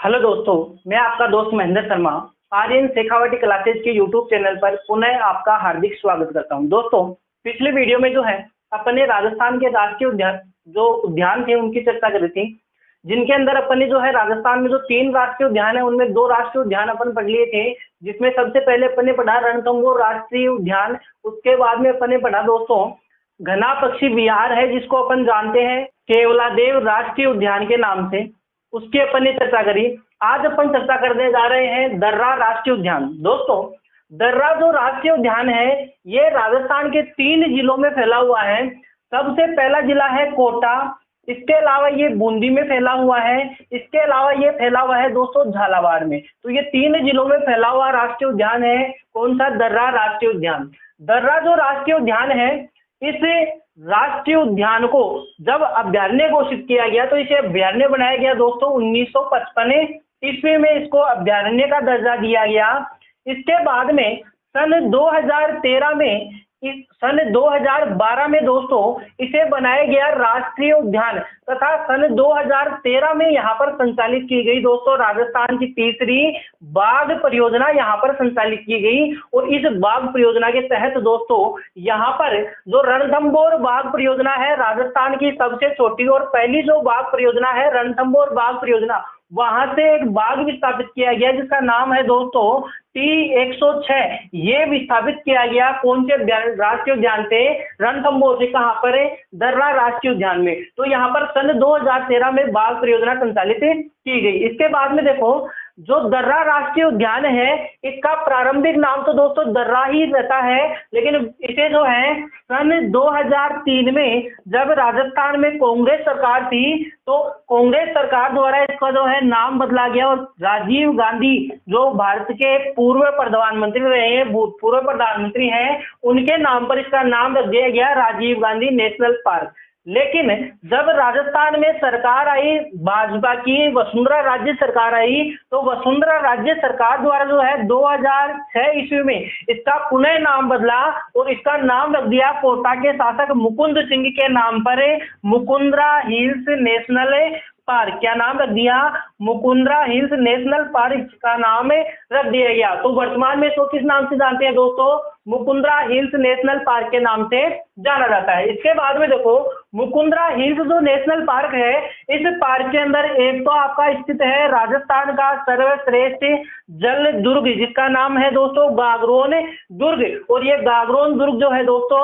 Hello दोस्तों, मैं आपका दोस्त महेंद्र शर्मा आर्यन शेखावटी क्लासेज के यूट्यूब चैनल पर पुनः आपका हार्दिक स्वागत करता हूं। दोस्तों, पिछले वीडियो में जो है अपने राजस्थान के राष्ट्रीय उद्यान थे उनकी चर्चा करी थी, जिनके अंदर अपने जो है राजस्थान में जो 3 राष्ट्रीय उद्यान है उनमें 2 राष्ट्रीय उद्यान अपन पढ़ लिए थे, जिसमें सबसे पहले अपने पढ़ा रणथंभौर राष्ट्रीय उद्यान। उसके बाद में अपने पढ़ा दोस्तों घना पक्षी विहार है, जिसको अपन जानते हैं केवलादेव राष्ट्रीय उद्यान के नाम से, उसकी अपन ने चर्चा करी। आज अपन चर्चा करने जा रहे हैं दर्रा राष्ट्रीय उद्यान। दोस्तों, दर्रा जो राष्ट्रीय उद्यान है ये राजस्थान के 3 जिलों में फैला हुआ है। सबसे पहला जिला है कोटा, इसके अलावा ये बूंदी में फैला हुआ है, इसके अलावा ये फैला हुआ है दोस्तों झालावाड़ में। तो ये 3 जिलों में फैला हुआ राष्ट्रीय उद्यान है। कौन सा? दर्रा राष्ट्रीय उद्यान। दर्रा जो राष्ट्रीय उद्यान है, इस राष्ट्रीय उद्यान को जब अभ्यारण्य घोषित किया गया तो इसे अभ्यारण्य बनाया गया दोस्तों 1955 ईस्वी में इसको अभ्यारण्य का दर्जा दिया गया। इसके बाद में सन 2013 में सन 2012 में दोस्तों इसे बनाया गया राष्ट्रीय उद्यान, तथा सन 2013 में यहाँ पर संचालित की गई दोस्तों राजस्थान की तीसरी बाघ परियोजना यहाँ पर संचालित की गई। और इस बाघ परियोजना के तहत दोस्तों यहाँ पर जो रणथंभौर बाघ परियोजना है, राजस्थान की सबसे छोटी और पहली जो बाघ परियोजना है रणथंभौर बाघ परियोजना, वहां से एक बाघ विस्थापित किया गया जिसका नाम है दोस्तों T106। ये विस्थापित किया गया कौन से राष्ट्रीय उद्यान से? रणथंभौर से। कहां पर है? दर्रा राष्ट्रीय उद्यान में। तो यहाँ पर सन 2013 में बाघ परियोजना संचालित की गई। इसके बाद में देखो जो दर्रा राष्ट्रीय उद्यान है इसका प्रारंभिक नाम तो दोस्तों दर्रा ही रहता है, लेकिन इसे जो है सन 2003 में जब राजस्थान में कांग्रेस सरकार थी तो कांग्रेस सरकार द्वारा इसका जो है नाम बदला गया। और राजीव गांधी जो भारत के पूर्व प्रधानमंत्री रहे हैं, भूतपूर्व प्रधानमंत्री हैं, उनके नाम पर इसका नाम रख दिया गया राजीव गांधी नेशनल पार्क। लेकिन जब राजस्थान में सरकार आई भाजपा की, वसुंधरा राज्य सरकार आई, तो वसुंधरा राज्य सरकार द्वारा जो है 2006 ईस्वी में इसका पुनः नाम बदला और इसका नाम रख दिया कोटा के शासक मुकुंद सिंह के नाम पर मुकुंद्रा हिल्स नेशनल पार्क। क्या नाम रख दिया? मुकुंद्रा हिल्स नेशनल पार्क का नाम रख दिया गया। तो वर्तमान में इसको किस नाम से जानते हैं दोस्तों? मुकुंद्रा हिल्स नेशनल पार्क के नाम से जाना जाता है। इसके बाद में देखो मुकुंद्रा हिल्स जो नेशनल पार्क है, इस पार्क के अंदर एक तो आपका स्थित है राजस्थान का सर्वश्रेष्ठ जल दुर्ग, जिसका नाम है दोस्तों गागरोन दुर्ग। और ये गागरोन दुर्ग जो है दोस्तों,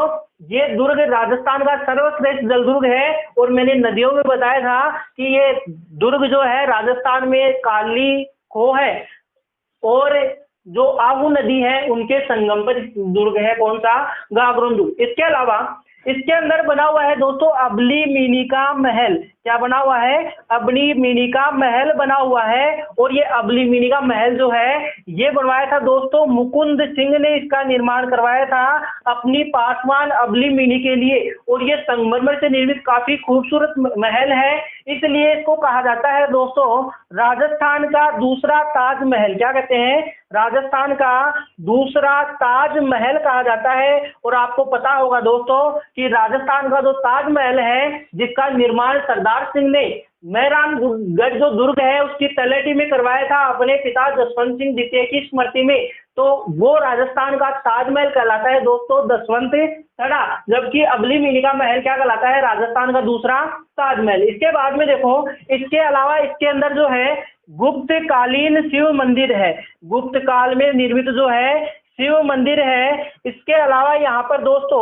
ये दुर्ग राजस्थान का सर्वश्रेष्ठ जल दुर्ग है। और मैंने नदियों में बताया था कि ये दुर्ग जो है राजस्थान में काली खो है और जो आहू नदी है उनके संगम पर दुर्ग है। कौन सा? गागरोन दुर्ग। इसके अलावा इसके अंदर बना हुआ है दोस्तों अबली मिनी का महल। क्या बना हुआ है? अबली मिनी का महल बना हुआ है। और ये अबली मिनी का महल जो है ये बनवाया था दोस्तों मुकुंद सिंह ने, इसका निर्माण करवाया था अपनी पासवान अबली मिनी के लिए। और ये संगमरमर से निर्मित काफी खूबसूरत महल है, इसलिए इसको कहा जाता है दोस्तों राजस्थान का दूसरा ताजमहल। क्या कहते हैं? राजस्थान का दूसरा ताजमहल कहा जाता है। और आपको पता होगा दोस्तों कि राजस्थान का जो ताजमहल है जिसका निर्माण सरदार सिंह ने मेहरानगढ़ जो दुर्ग है उसकी तलहटी में करवाया था अपने पिता जसवंत सिंह द्वितीय की स्मृति में, तो वो राजस्थान का ताजमहल कहलाता है दोस्तों दसवंत थड़ा। जबकि अबली मिनी का महल क्या कहलाता है? राजस्थान का दूसरा ताजमहल। इसके बाद में देखो इसके अलावा इसके अंदर जो है गुप्त कालीन शिव मंदिर है, गुप्त काल में निर्मित जो है शिव मंदिर है। इसके अलावा यहाँ पर दोस्तों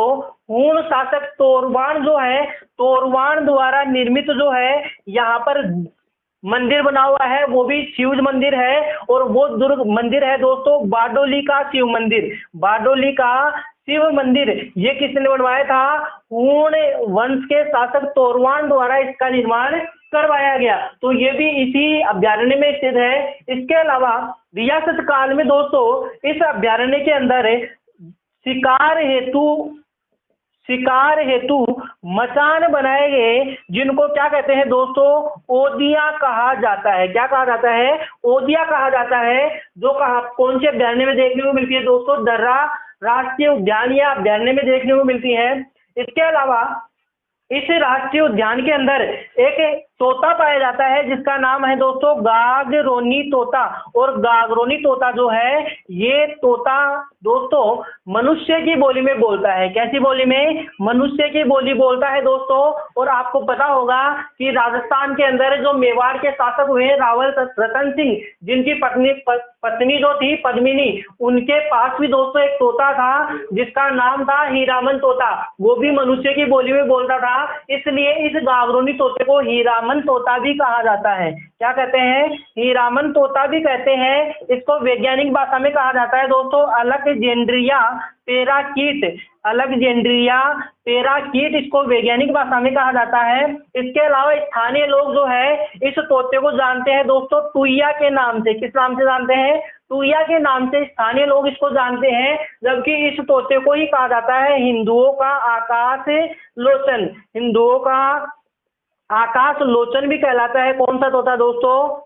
हूण शासक तोरवाण जो है, तोरवाण द्वारा निर्मित जो है यहाँ पर मंदिर बना हुआ है, वो भी शिव मंदिर है। और वो दुर्ग मंदिर है दोस्तों बारडोली का शिव मंदिर, बारडोली का शिव मंदिर। ये किसने बनवाया था? हूण वंश के शासक तोरवाण द्वारा इसका निर्माण करवाया गया। तो ये भी इसी अभ्यारण्य में स्थित है। इसके अलावा रियासत काल में दोस्तों इस अभ्यारण्य के अंदर शिकार हेतु मचान बनाए गए, जिनको क्या कहते हैं दोस्तों? ओदिया कहा जाता है। क्या कहा जाता है? ओदिया कहा जाता है। जो कौन से अभ्यारण्य में देखने को मिलती है दोस्तों? दर्रा राष्ट्रीय उद्यान या अभ्यारण्य में देखने को मिलती है। इसके अलावा इस राष्ट्रीय उद्यान के अंदर एक तोता पाया जाता है जिसका नाम है दोस्तों गागरोनी तोता। और गागरोनी तोता जो है ये तोता दोस्तों मनुष्य की बोली में बोलता है। कैसी बोली में? मनुष्य की बोली बोलता है दोस्तों। और आपको पता होगा कि राजस्थान के अंदर जो मेवाड़ के शासक हुए रावल रतन सिंह, जिनकी पत्नी जो थी पद्मिनी, उनके पास भी दोस्तों एक तोता था जिसका नाम था हीरामन तोता। वो भी मनुष्य की बोली में बोलता था, इसलिए इस गागरोनी तोते को हीरामन तोता भी कहा जाता है। क्या कहते हैं? हीरामन तोता भी कहते हैं। इसको वैज्ञानिक भाषा में कहा जाता है दोस्तों अलेक्जेंड्रिया पैराकीट। अलेक्जेंड्रिया पैराकीट इसको वैज्ञानिक भाषा में कहा जाता है। इसके अलावा स्थानीय लोग जो है इस तोते को जानते हैं दोस्तों टुईया के नाम से। किस नाम से जानते हैं? टुईया के नाम से स्थानीय लोग इसको जानते हैं। जबकि इस तोते को ही कहा जाता है हिंदुओं का आकाश लोचन। हिंदुओं का आकाश लोचन भी कहलाता है। कौन सा तोता दोस्तों?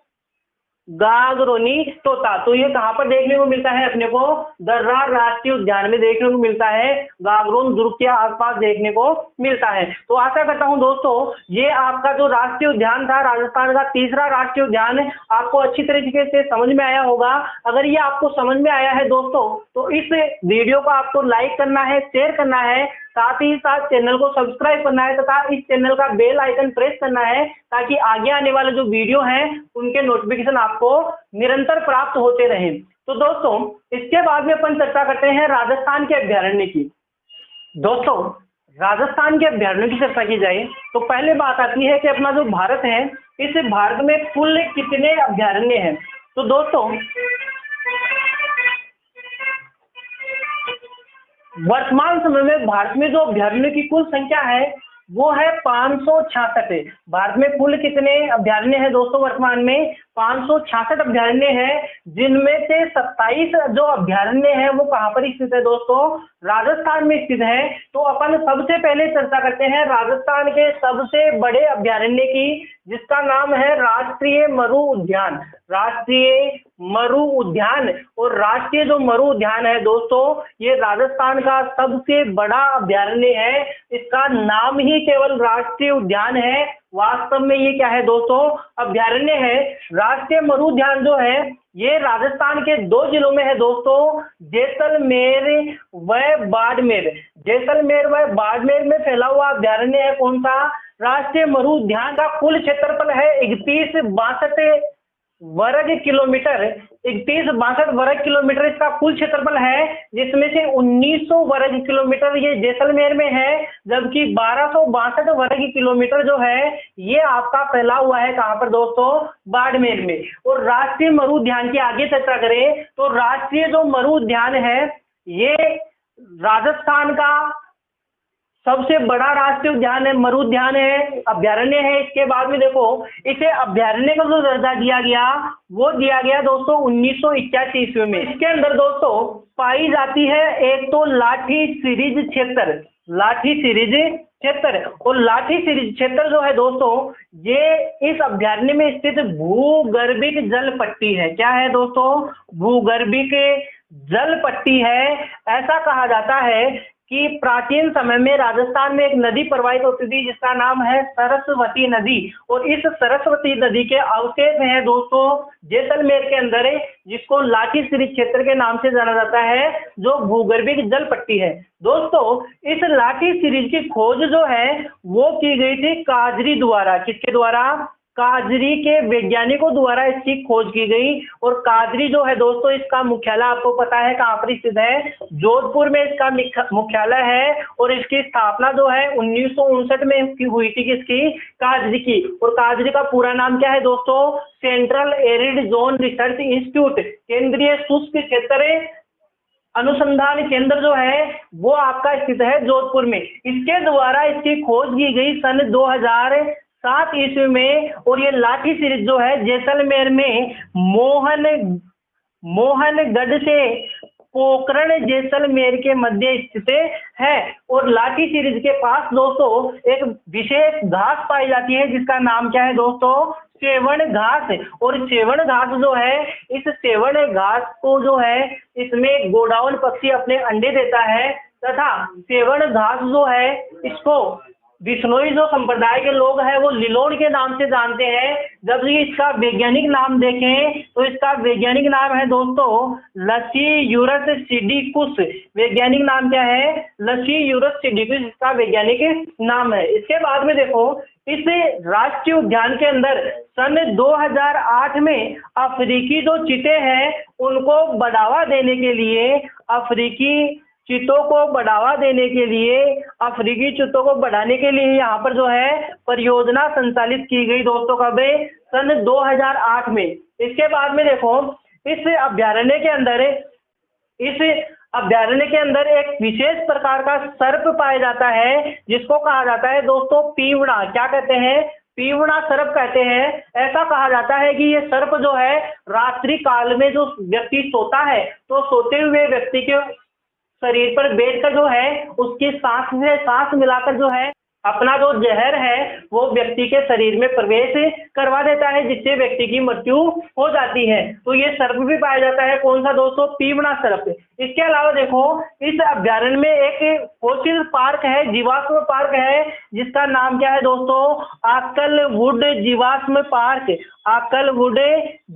गागरोनी तोता। तो ये कहां पर देखने को मिलता है? अपने को दर्रा राष्ट्रीय उद्यान में देखने को मिलता है। गागरोन दुर्ग के आसपास देखने को मिलता है। तो आशा करता हूं दोस्तों ये आपका जो राष्ट्रीय उद्यान था, राजस्थान का तीसरा राष्ट्रीय उद्यान, आपको अच्छी तरीके से समझ में आया होगा। अगर ये आपको समझ में आया है दोस्तों तो इस वीडियो को आपको लाइक करना है, शेयर करना है, साथ ही साथ चैनल को सब्सक्राइब करना है तथा इस चैनल का बेल आइकन प्रेस करना है ताकि आगे आने वाले जो वीडियो हैं उनके नोटिफिकेशन आपको निरंतर प्राप्त होते रहें। तो दोस्तों इसके बाद में अपन चर्चा करते हैं राजस्थान के अभ्यारण्य की। दोस्तों राजस्थान के अभ्यारण्य की चर्चा की जाए तो पहले बात आती है कि अपना जो भारत है, इस भारत में कुल कितने अभ्यारण्य हैं। तो दोस्तों वर्तमान समय में भारत में जो अभ्यारण्य की कुल संख्या है वो है 566। भारत में कुल कितने अभ्यारण्य हैं दोस्तों? वर्तमान में 566 अभ्यारण्य हैं, जिनमें से 27 जो अभ्यारण्य है वो कहां पर स्थित है दोस्तों? राजस्थान में स्थित है। तो अपन सबसे पहले चर्चा करते हैं राजस्थान के सबसे बड़े अभ्यारण्य की, जिसका नाम है राष्ट्रीय मरु उद्यान। राष्ट्रीय मरु उद्यान। और राष्ट्रीय जो मरु उद्यान है दोस्तों ये राजस्थान का सबसे बड़ा अभ्यारण्य है। इसका नाम ही केवल राष्ट्रीय उद्यान है, वास्तव में ये क्या है दोस्तों? अभ्यारण्य है। राष्ट्रीय मरु उद्यान जो है ये राजस्थान के 2 जिलों में है दोस्तों, जैसलमेर व बाड़मेर। जैसलमेर व बाड़मेर में फैला हुआ अभ्यारण्य है। कौन सा? राष्ट्रीय मरु उद्यान का कुल क्षेत्रफल है 3162 वर्ग किलोमीटर। 3162 वर्ग किलोमीटर इसका कुल क्षेत्रफल है, जिसमें से 1900 वर्ग किलोमीटर ये जैसलमेर में है, जबकि 1262 वर्ग किलोमीटर जो है ये आपका फैला हुआ है कहां पर दोस्तों? बाड़मेर में। और राष्ट्रीय मरु उद्यान की आगे चर्चा करें तो राष्ट्रीय जो मरु उद्यान है ये राजस्थान का सबसे बड़ा राष्ट्रीय उद्यान है, मरु उद्यान है, अभ्यारण्य है। इसके बाद में देखो इसे अभ्यारण्य का जो दर्जा दिया गया वो दिया गया दोस्तों 1981 ईस्वी में। इसके अंदर दोस्तों पाई जाती है एक तो लाठी सीरीज क्षेत्र। लाठी सीरीज क्षेत्र। और लाठी सीरीज क्षेत्र जो है दोस्तों ये इस अभ्यारण्य में स्थित भूगर्भिक जल पट्टी है। क्या है दोस्तों? भूगर्भिक जल पट्टी है। ऐसा कहा जाता है कि प्राचीन समय में राजस्थान में एक नदी प्रवाहित होती थी जिसका नाम है सरस्वती नदी। और इस सरस्वती नदी के अवशेष हैं दोस्तों जैसलमेर के अंदर है, जिसको लाठी सीरीज क्षेत्र के नाम से जाना जाता है, जो भूगर्भिक जल पट्टी है। दोस्तों इस लाठी सीरीज की खोज जो है वो की गई थी काजरी द्वारा। किसके द्वारा? काजरी के वैज्ञानिकों द्वारा इसकी खोज की गई। और काजरी जो है दोस्तों इसका मुख्यालय आपको पता है कहां पर स्थित है? जोधपुर में इसका मुख्यालय है। और इसकी स्थापना जो है 1959 में हुई थी। किसकी? काजरी की। और काजरी का पूरा नाम क्या है दोस्तों? Central arid zone research institute. केंद्रीय शुष्क क्षेत्र अनुसंधान केंद्र जो है वो आपका स्थित है जोधपुर में। इसके द्वारा इसकी खोज की गई सन 2007 ईस्वी में। और ये लाठी सीरीज जो है जैसलमेर में मोहनगढ़ से पोखरण जैसलमेर के मध्य स्थित है। और लाठी सीरीज के पास दोस्तों एक विशेष घास पाई जाती है जिसका नाम क्या है दोस्तों? सेवण घास। और सेवण घास जो है इस सेवण घास को जो है इसमें गोडाउन पक्षी अपने अंडे देता है तथा सेवण घास जो है इसको बिश्नोई जो संप्रदाय के लोग हैं वो लिलोन के नाम से जानते हैं। जब इसका वैज्ञानिक नाम देखें तो इसका वैज्ञानिक नाम है दोस्तों लसीयूरस सिडिकुस। वैज्ञानिक नाम क्या है? लसीयूरस सिडिकुस इसका वैज्ञानिक नाम है। इसके बाद में देखो, इस राष्ट्रीय उद्यान के अंदर सन 2008 में अफ्रीकी जो चीते हैं उनको बढ़ावा देने के लिए, अफ्रीकी चीतों को बढ़ावा देने के लिए, अफ्रीकी चीतों को बढ़ाने के लिए यहाँ पर जो है परियोजना संचालित की गई दोस्तों। कब? सन 2008 में। इसके बाद में देखो, इस अभ्यारण्य के अंदर एक विशेष प्रकार का सर्प पाया जाता है जिसको कहा जाता है दोस्तों पीवड़ा। क्या कहते हैं? पीवड़ा सर्प कहते हैं। ऐसा कहा जाता है कि ये सर्प जो है रात्रि काल में जो व्यक्ति सोता है तो सोते हुए व्यक्ति के शरीर पर बैठकर जो है उसकी सांस से सांस मिलाकर जो है अपना जो जहर है वो व्यक्ति के शरीर में प्रवेश करवा देता है, जिससे व्यक्ति की मृत्यु हो जाती है। तो ये सर्प भी पाया जाता है। कौन सा दोस्तों? पीवड़ा सर्प। इसके अलावा देखो, इस अभ्यारण्य में एक फॉसिल पार्क है, जीवाश्म पार्क है, जिसका नाम क्या है दोस्तों? आकलवुड जीवाश्म पार्क। आकलवुड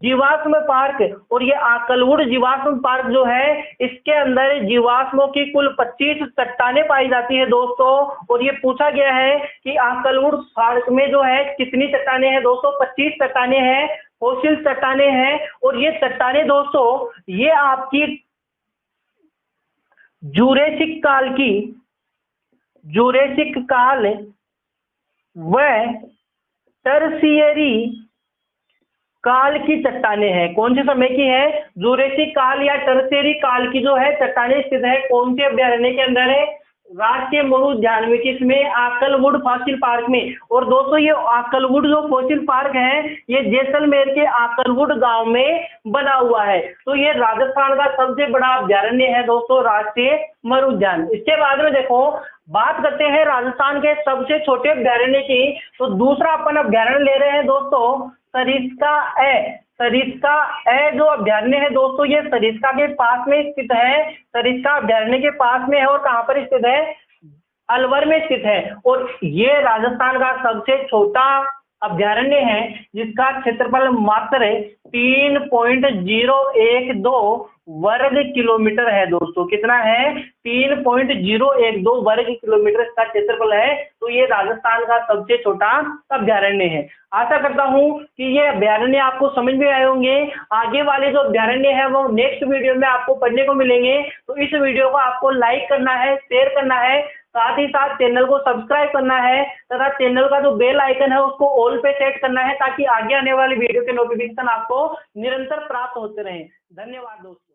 जीवाश्म पार्क। और ये आकलवुड जीवाश्म पार्क जो है इसके अंदर जीवाश्मों की कुल 25 चट्टानें पाई जाती है दोस्तों। और ये पूछा गया है कि आकलवुड पार्क में जो है कितनी चट्टानें हैं दोस्तों? 25 चट्टानें हैं, फॉसिल चट्टानें हैं। और ये चट्टानें दोस्तों ये आपकी जुरेसिक काल व टर्शियरी काल की चट्टानें हैं। कौन से समय की है? जुरेसिक काल या टर्शियरी काल की जो है चट्टानें स्थित है। कौन से अभ्यारण्य के अंदर है? राष्ट्रीय मरु उद्यान में। किसमें? आकलवुड फॉसिल पार्क में। और दोस्तों ये आकलवुड जो फॉसिल पार्क है ये जैसलमेर के आकलवुड गांव में बना हुआ है। तो ये राजस्थान का सबसे बड़ा अभ्यारण्य है दोस्तों, राष्ट्रीय मरु उद्यान। इसके बाद में देखो, बात करते हैं राजस्थान के सबसे छोटे अभ्यारण्य की। तो दूसरा अपन अभ्यारण्य ले रहे हैं दोस्तों सरिस्का ए। सरिस्का ए जो अभ्यारण्य है दोस्तों ये सरिस्का के पास में स्थित है। सरिस्का अभ्यारण्य के पास में है और कहाँ पर स्थित है? अलवर में स्थित है। और ये राजस्थान का सबसे छोटा अभ्यारण्य है जिसका क्षेत्रफल मात्र 3.012 वर्ग किलोमीटर है दोस्तों। कितना है? 3.012 वर्ग किलोमीटर इसका क्षेत्रफल है। तो ये राजस्थान का सबसे छोटा अभ्यारण्य है। आशा करता हूं कि ये अभ्यारण्य आपको समझ में आए होंगे। आगे वाले जो अभ्यारण्य है वो नेक्स्ट वीडियो में आपको पढ़ने को मिलेंगे। तो इस वीडियो को आपको लाइक करना है, शेयर करना है, साथ ही साथ चैनल को सब्सक्राइब करना है तथा चैनल का जो बेल आइकन है उसको ऑल पे सेट करना है ताकि आगे आने वाली वीडियो के नोटिफिकेशन आपको निरंतर प्राप्त होते रहें। धन्यवाद दोस्तों।